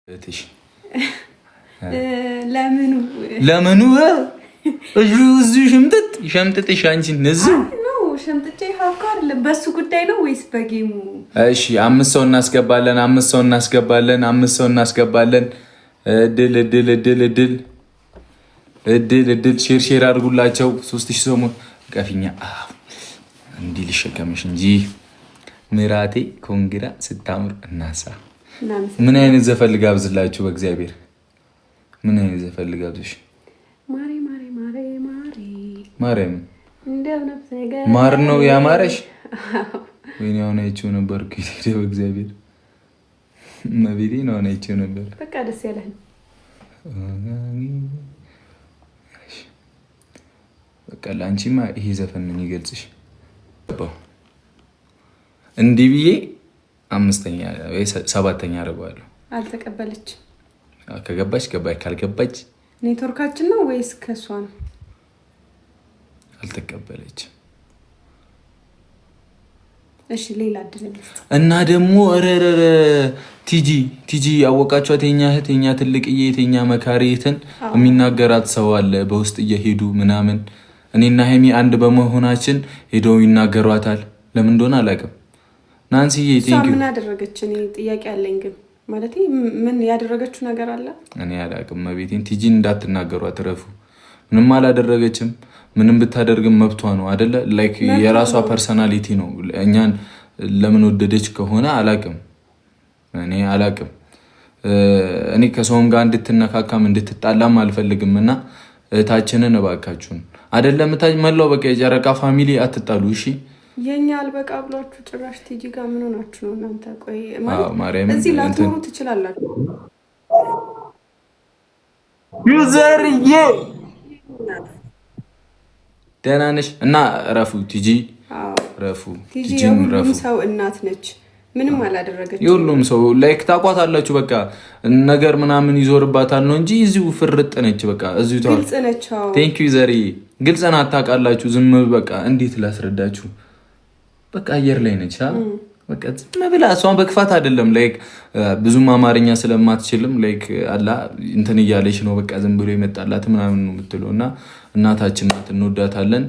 እትሽ ለምኑ እዚህ ሸምጥጥሽ አንቺ ነዝም ነው ሸምጥጬ ሀካር በሱ ጉዳይ ነው ወይስ በጌሙ? እሺ 5 ሰው እናስገባለን። እድል ሼር አድርጉላቸው። 3000 ሰው ቀፊኛ እንዲህ ልሸከምሽ እንጂ ምራቴ ኮንግራ ስታምር እናሳ ምን አይነት ዘፈን ልጋብዝላችሁ? በእግዚአብሔር ምን አይነት ዘፈን ልጋብዝሽ? ማርያም ማር ነው ያማረሽ? ወይኔ አሁን አይቼው ነበር እኮ በእግዚአብሔር መቤቴ ነው አሁን አይቼው ነበር። በቃ ደስ ያለህ በቃ ለአንቺማ ይሄ ዘፈን ነው የሚገልጽሽ። እንዲህ ብዬ 5ኛ ወይ 7ኛ አደርገዋለሁ። አልተቀበለች። ከገባች ገባች፣ ካልገባች ኔትወርካችን ነው ወይስ ከሷ ነው? አልተቀበለች። እሺ ሌላ አይደለም። እና ደግሞ ረረረ ቲጂ ያወቃችኋት የኛ እህት የኛ ትልቅዬ የኛ መካሪትን የሚናገራት ሰው አለ በውስጥ እየሄዱ ምናምን እኔና ሄሚ አንድ በመሆናችን ሄደው ይናገሯታል። ለምን እንደሆነ አላውቅም። ናንሲዬ ቴንኪው። ምን አደረገች? እኔ ጥያቄ አለኝ ግን ማለት ምን ያደረገችው ነገር አለ? እኔ አላውቅም። መቤቴን ቲጂን እንዳትናገሯት ረፉ። ምንም አላደረገችም። ምንም ብታደርግም መብቷ ነው አይደለ? ላይክ የራሷ ፐርሰናሊቲ ነው። እኛን ለምን ወደደች ከሆነ አላውቅም። እኔ አላውቅም። እኔ ከሰውም ጋር እንድትነካካም እንድትጣላም አልፈልግም እና እህታችንን እባካችሁን አይደለም መላው በቃ የጨረቃ ፋሚሊ አትጣሉ እሺ። የኛ አልበቃ ብላችሁ ጭራሽ ቲጂ ጋር ምን ሆናችሁ ነው እናንተ? ቆይ ማለት እዚህ ላትኖሩ ትችላላችሁ። ዩዘርዬ ደህና ነሽ? እና ረፉ ቲጂ ረፉ ቲጂ የሁሉም ሰው እናት ነች። ምንም አላደረገችም። የሁሉም ሰው ላይክ ታቋታላችሁ። በቃ ነገር ምናምን ይዞርባታል ነው እንጂ እዚሁ ፍርጥ ነች። በቃ እዚሁ ግልጽ ነች። ቴንክ ዩ ዘሪ ግልጽ ናት። ታውቃላችሁ። ዝም በቃ እንዴት ላስረዳችሁ? በቃ አየር ላይ ነች። በቃ ዝም ብላ እሷን በክፋት አይደለም ላይክ ብዙም አማርኛ ስለማትችልም ላይክ አላ እንትን እያለች ነው። በቃ ዝም ብሎ ይመጣላት ምናምን ነው የምትለው እና እናታችን ናት፣ እንወዳታለን።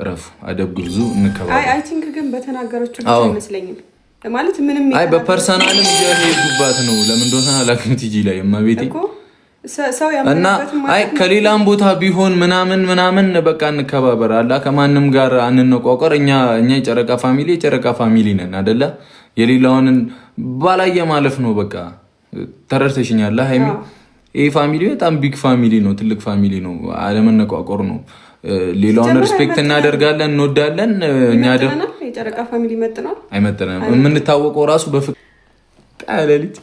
ረፉ አደብ ግዙ እንከባበል። አይ ቲንክ ግን በተናገረችው ብቻ አይመስለኝም ማለት ምንም አይ በፐርሰናልም እየሄዱባት ነው። ለምን እንደሆነ አላውቅም። ቲጂ ላይ እማቤቴ እና አይ ከሌላም ቦታ ቢሆን ምናምን በቃ እንከባበር አላ ከማንም ጋር አንነቋቋር። እኛ የጨረቃ ፋሚሊ ነን አይደለ? የሌላውን ባላየ ማለፍ ነው በቃ ተረድተሽኛል ሃይሚ? ይሄ ፋሚሊ በጣም ቢግ ፋሚሊ ነው፣ ትልቅ ፋሚሊ ነው። አለመነቋቋር ነው። ሌላውን ሪስፔክት እናደርጋለን፣ እንወዳለን። እኛ ደግሞ የጨረቃ ፋሚሊ መጥናል አይመጥንም። የምንታወቀው ራሱ በፍቅር ቃለልት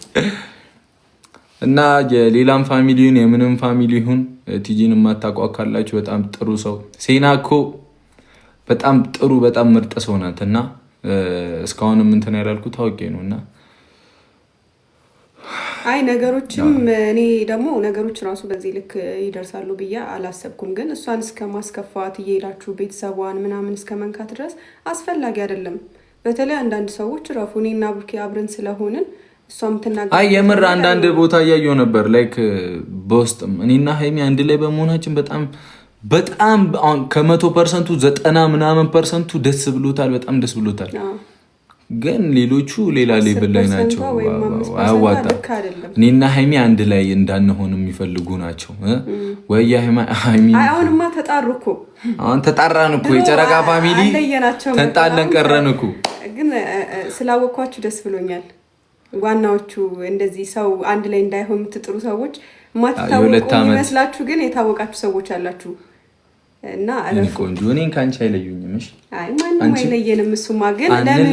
እና የሌላም ፋሚሊውን የምንም ፋሚሊ ይሁን ቲጂን የማታውቋት ካላችሁ በጣም ጥሩ ሰው ሴናኮ በጣም ጥሩ በጣም ምርጥ ሰው ናት። እና እስካሁንም እንትን ያላልኩት ታውቄ ነው። እና አይ ነገሮችም እኔ ደግሞ ነገሮች ራሱ በዚህ ልክ ይደርሳሉ ብዬ አላሰብኩም። ግን እሷን እስከ ማስከፋት እየሄዳችሁ ቤተሰቧን ምናምን እስከ መንካት ድረስ አስፈላጊ አይደለም። በተለይ አንዳንድ ሰዎች ራፉ እኔና ብሩኬ አብረን ስለሆንን እሷም ትናገር። አይ የምር አንዳንድ ቦታ እያየሁ ነበር ላይክ በውስጥም እኔና ሃይሚ አንድ ላይ በመሆናችን በጣም ከ100% 90% ደስ ብሎታል። በጣም ደስ ብሎታል። ግን ሌሎቹ ሌላ ሌብል ላይ ናቸው። አያዋጣም። እኔና ሃይሚ አንድ ላይ እንዳንሆን የሚፈልጉ ናቸው። ወይ ሃይሚ አሁንማ ተጣሩ እኮ አሁን ተጣራን እኮ የጨረቃ ፋሚሊ ተጣለን ቀረን እኮ። ግን ስላወኳችሁ ደስ ብሎኛል። ዋናዎቹ እንደዚህ ሰው አንድ ላይ እንዳይሆን የምትጥሩ ሰዎች ማትታወቁ ይመስላችሁ ግን የታወቃችሁ ሰዎች አላችሁ። እና ቆንጆ እኔን ካንቺ አይለዩኝም። እሺ አይ ማንም አይለየንም። እሱማ ግን ለምን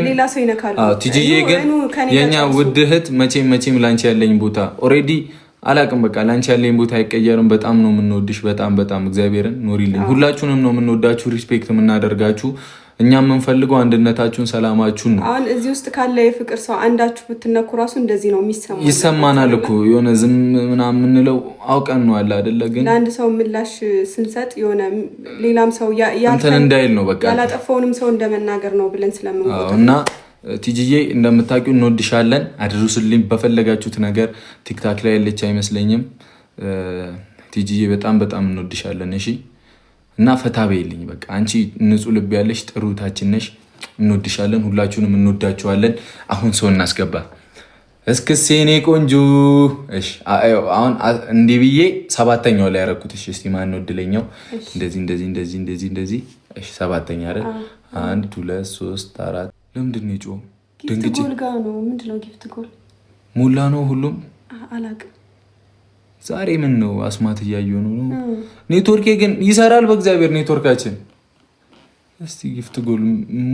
ሌላ ሰው ይነካሉ? ቲጂዬ ግን የኛ ውድ እህት መቼም ላንቺ ያለኝ ቦታ ኦሬዲ አላቅም። በቃ ላንቺ ያለኝ ቦታ አይቀየርም። በጣም ነው የምንወድሽ። በጣም እግዚአብሔርን ኖሪልኝ። ሁላችሁንም ነው የምንወዳችሁ፣ ሪስፔክት የምናደርጋችሁ። እኛ የምንፈልገው አንድነታችሁን፣ ሰላማችሁን ነው። አሁን እዚህ ውስጥ ካለ የፍቅር ሰው አንዳችሁ ብትነኩ ራሱ እንደዚህ ነው የሚሰማው። ይሰማናል እኮ የሆነ ዝም ምናምን የምንለው አውቀን ነው አለ አይደለ? ግን ለአንድ ሰው ምላሽ ስንሰጥ የሆነ ሌላም ሰው እንትን እንዳይል ነው በቃ ያላጠፋውንም ሰው እንደመናገር ነው ብለን ስለምንወጣ እና ቲጂዬ እንደምታውቂው እንወድሻለን። አድርሱልኝ በፈለጋችሁት ነገር። ቲክታክ ላይ ያለች አይመስለኝም። ቲጂዬ በጣም በጣም እንወድሻለን። እሺ እና ፈታ በይልኝ በቃ። አንቺ ንጹህ ልብ ያለሽ ጥሩ ታችን ነሽ። እንወድሻለን። ሁላችሁንም እንወዳችኋለን። አሁን ሰው እናስገባ። እስክስ የኔ ቆንጆ። እሺ አሁን እንዲህ ብዬ 7ኛው ላይ ያረኩት። እሺ እስቲ ማን ነው እድለኛው? እንደዚህ እንደዚህ እንደዚህ እንደዚህ እንደዚህ። እሺ 7ኛ አይደል? 1 2 3 4 ለምንድን ነው የጮኸው? ድንግጭ ጎል ጋር ነው። ምንድነው ጊፍት ጎል ሙላ ነው ሁሉም አላውቅም። ዛሬ ምን ነው አስማት እያየሁ ነው። ኔትወርኬ ግን ይሰራል በእግዚአብሔር ኔትወርካችን። እስቲ ጊፍት ጎል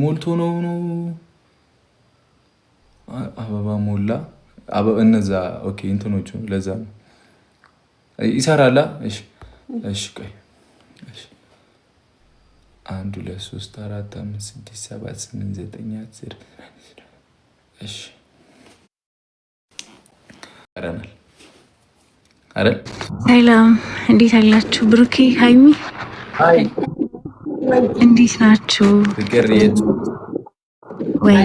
ሞልቶ ነው አበባ ሞላ እነዛ ኦኬ እንትኖቹ ለዛ ነው ይሰራላ። እሺ እሺ ቆይ እሺ 1 2 3 4 5 6 7 8 9 10 እሺ አረናል አረ ሰላም እንዴት አላችሁ? ብሩኬ ሃይሚ እንዴት ናችሁ? ፍቅር የት ወይ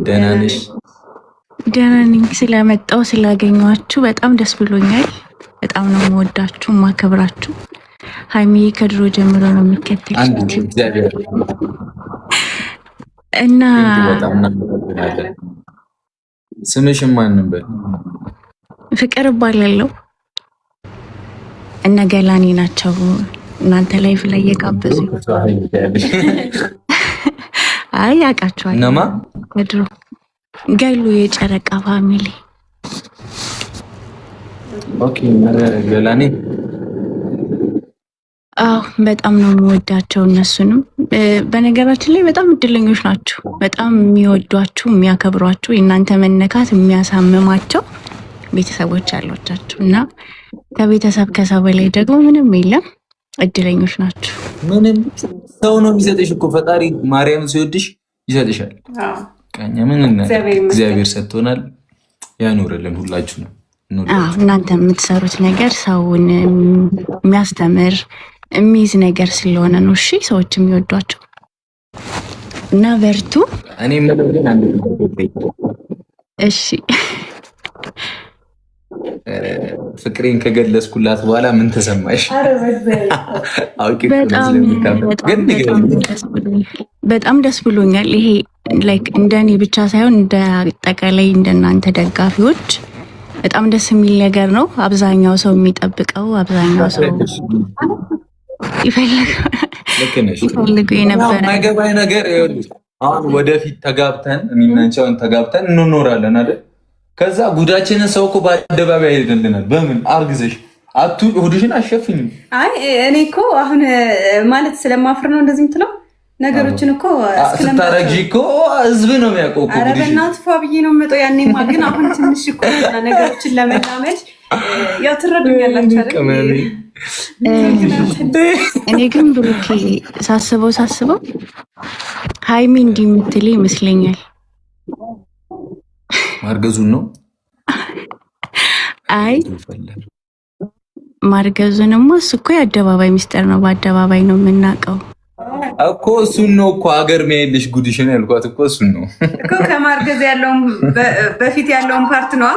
ደህና ነሽ? ደህና ነኝ። ስለመጣሁ ስላገኘኋችሁ በጣም ደስ ብሎኛል። በጣም ነው የምወዳችሁ ማከብራችሁ። ሃይሚ ከድሮ ጀምሮ ነው የሚከተልሽ እና ስምሽን ማን ነበር? ፍቅር እባላለሁ። እነ ገላኔ ናቸው እናንተ ላይፍ ላይ የጋበዙ። አይ ያውቃቸዋል። እነማ? ከድሮ ገሉ የጨረቃ ፋሚሊ። ኦኬ ገላኔ። አዎ በጣም ነው የምወዳቸው እነሱንም። በነገራችን ላይ በጣም እድለኞች ናቸው። በጣም የሚወዷችሁ የሚያከብሯችሁ፣ የእናንተ መነካት የሚያሳምማቸው ቤተሰቦች አሏቻችሁ እና ከቤተሰብ ከሰው በላይ ደግሞ ምንም የለም። እድለኞች ናቸው። ምንም ሰው ነው የሚሰጥሽ እኮ ፈጣሪ ማርያም ሲወድሽ ይሰጥሻል። ቀኛ ምን እግዚአብሔር ሰጥቶናል። ያኖርልን ሁላችሁ ነው። እናንተ የምትሰሩት ነገር ሰውን የሚያስተምር የሚይዝ ነገር ስለሆነ ነው። እሺ ሰዎች የሚወዷቸው እና በርቱ። እኔ የምለው ግን አንድ እሺ ፍቅሬን ከገለጽኩላት በኋላ ምን ተሰማሽ? በጣም ደስ ብሎኛል። ይሄ ላይክ እንደኔ ብቻ ሳይሆን እንደ አጠቃላይ እንደናንተ ደጋፊዎች በጣም ደስ የሚል ነገር ነው። አብዛኛው ሰው የሚጠብቀው አብዛኛው ሰው ይፈልጉ የነበረ ማይገባኝ ነገር አሁን ወደፊት ተጋብተን እኔናንቻውን ተጋብተን እንኖራለን አይደል? ከዛ ጉዳችንን ሰው እኮ በአደባባይ አይደልልናል። በምን አርግዘሽ አቱ ሆድሽን አሸፍኝ። አይ እኔ እኮ አሁን ማለት ስለማፍር ነው እንደዚህ የምትለው ነገሮችን እኮ ስታረግዢ እኮ ህዝብ ነው የሚያውቀው እኮ። ኧረ በእናትህ ፏ ብዬ ነው የምመጣው። ያኔማ ግን አሁን ትንሽ እኮ ነገሮችን ለመላመድ ያው ትረዱኛላችሁ አይደል? እኔ ግን ብሩኬ ሳስበው ሃይሚ እንዲህ የምትል ይመስለኛል። ማርገዙን ነው? አይ ማርገዙንማ እሱ እኮ የአደባባይ ሚስጥር ነው። በአደባባይ ነው የምናውቀው እኮ እሱን ነው እኮ ሀገር ሚያይልሽ ጉድሽን ያልኳት እኮ እሱን ነው እኮ። ከማርገዝ ያለውን በፊት ያለውን ፓርት ነው